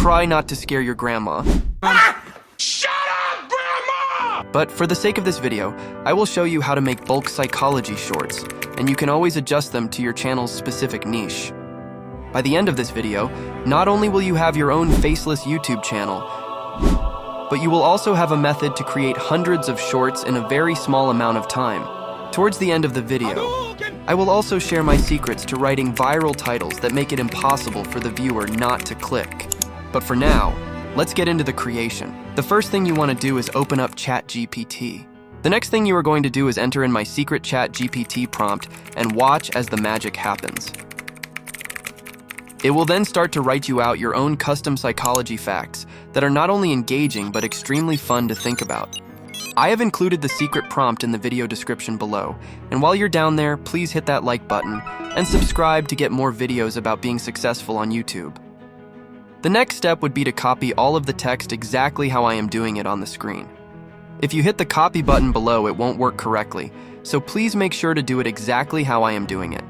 try not to scare your grandma. Shut up, Grandma! But for the sake of this video, I will show you how to make bulk psychology shorts, and you can always adjust them to your channel's specific niche. By the end of this video, not only will you have your own faceless YouTube channel, but you will also have a method to create hundreds of shorts in a very small amount of time. Towards the end of the video, I will also share my secrets to writing viral titles that make it impossible for the viewer not to click. But for now, let's get into the creation. The first thing you want to do is open up ChatGPT. The next thing you are going to do is enter in my secret ChatGPT prompt and watch as the magic happens. It will then start to write you out your own custom psychology facts that are not only engaging but extremely fun to think about. I have included the secret prompt in the video description below, and while you're down there, please hit that like button and subscribe to get more videos about being successful on YouTube. The next step would be to copy all of the text exactly how I am doing it on the screen. If you hit the copy button below, it won't work correctly, so please make sure to do it exactly how I am doing it.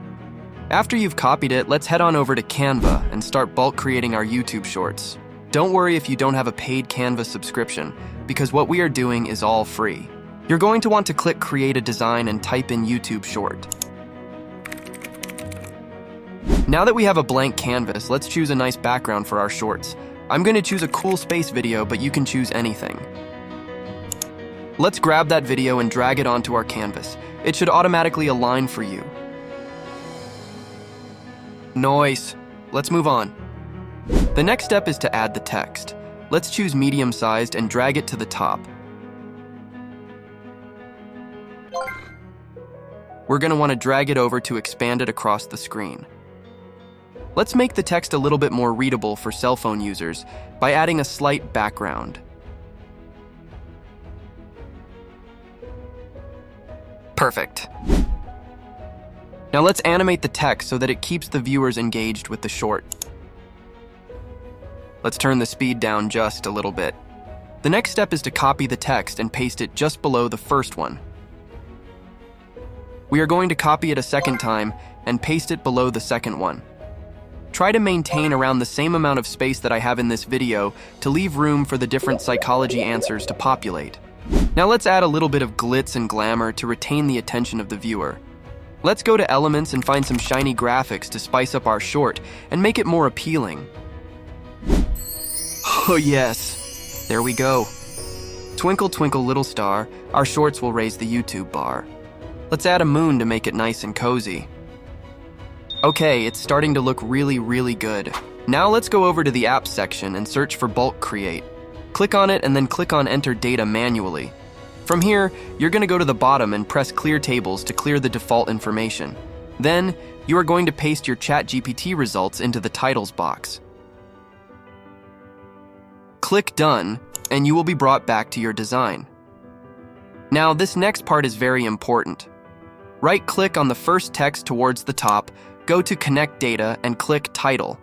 After you've copied it, let's head on over to Canva and start bulk creating our YouTube shorts. Don't worry if you don't have a paid Canva subscription, because what we are doing is all free. You're going to want to click Create a Design and type in YouTube Short. Now that we have a blank canvas, let's choose a nice background for our shorts. I'm going to choose a cool space video, but you can choose anything. Let's grab that video and drag it onto our canvas. It should automatically align for you. Nice. Let's move on. The next step is to add the text. Let's choose medium-sized and drag it to the top. We're going to want to drag it over to expand it across the screen. Let's make the text a little bit more readable for cell phone users by adding a slight background. Perfect. Now let's animate the text so that it keeps the viewers engaged with the short. Let's turn the speed down just a little bit. The next step is to copy the text and paste it just below the first one. We are going to copy it a second time and paste it below the second one. Try to maintain around the same amount of space that I have in this video to leave room for the different psychology answers to populate. Now let's add a little bit of glitz and glamour to retain the attention of the viewer. Let's go to Elements and find some shiny graphics to spice up our short and make it more appealing. Oh yes, there we go. Twinkle twinkle little star, our shorts will raise the YouTube bar. Let's add a moon to make it nice and cozy. Okay, it's starting to look really good. Now let's go over to the Apps section and search for Bulk Create. Click on it and then click on Enter Data manually. From here, you're going to go to the bottom and press Clear Tables to clear the default information. Then, you are going to paste your ChatGPT results into the titles box. Click Done, and you will be brought back to your design. Now, this next part is very important. Right-click on the first text towards the top, go to Connect Data, and click Title.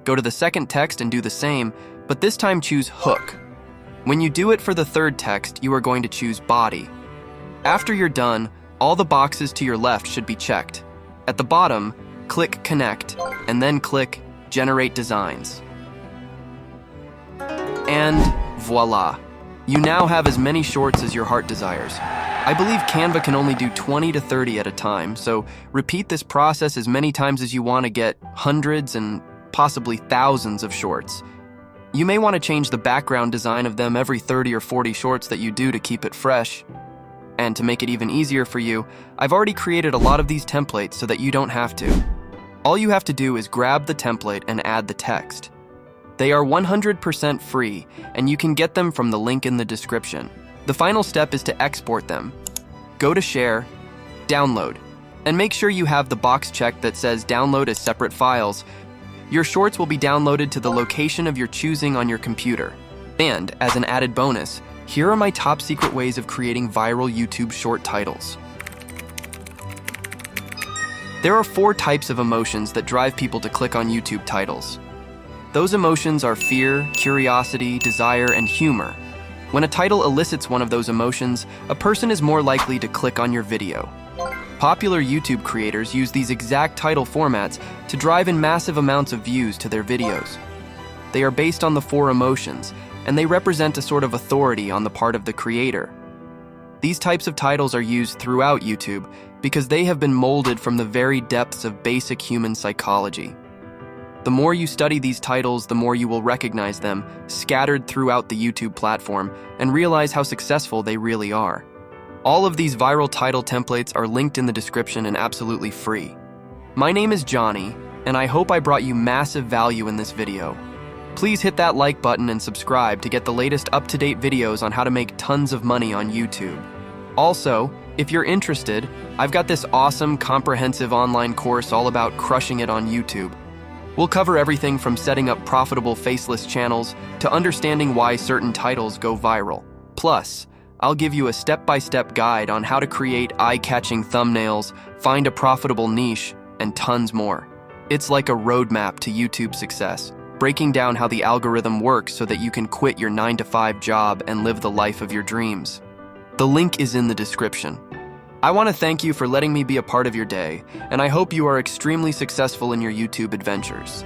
Go to the second text and do the same, but this time choose Hook. When you do it for the third text, you are going to choose Body. After you're done, all the boxes to your left should be checked. At the bottom, click Connect, and then click Generate Designs. And voila! You now have as many shorts as your heart desires. I believe Canva can only do 20 to 30 at a time, so repeat this process as many times as you want to get hundreds and possibly thousands of shorts. You may want to change the background design of them every 30 or 40 shorts that you do to keep it fresh. And to make it even easier for you, I've already created a lot of these templates so that you don't have to. All you have to do is grab the template and add the text. They are 100% free, and you can get them from the link in the description. The final step is to export them. Go to Share, Download, and make sure you have the box checked that says Download as separate files. Your shorts will be downloaded to the location of your choosing on your computer. And, as an added bonus, here are my top secret ways of creating viral YouTube short titles. There are 4 types of emotions that drive people to click on YouTube titles. Those emotions are fear, curiosity, desire, and humor. When a title elicits one of those emotions, a person is more likely to click on your video. Popular YouTube creators use these exact title formats to drive in massive amounts of views to their videos. They are based on the 4 emotions, and they represent a sort of authority on the part of the creator. These types of titles are used throughout YouTube because they have been molded from the very depths of basic human psychology. The more you study these titles, the more you will recognize them scattered throughout the YouTube platform and realize how successful they really are. All of these viral title templates are linked in the description and absolutely free. My name is Johnny, and I hope I brought you massive value in this video. Please hit that like button and subscribe to get the latest up-to-date videos on how to make tons of money on YouTube. Also, if you're interested, I've got this awesome, comprehensive online course all about crushing it on YouTube. We'll cover everything from setting up profitable faceless channels to understanding why certain titles go viral. Plus, I'll give you a step-by-step guide on how to create eye-catching thumbnails, find a profitable niche, and tons more. It's like a roadmap to YouTube success, breaking down how the algorithm works so that you can quit your 9-to-5 job and live the life of your dreams. The link is in the description. I want to thank you for letting me be a part of your day, and I hope you are extremely successful in your YouTube adventures.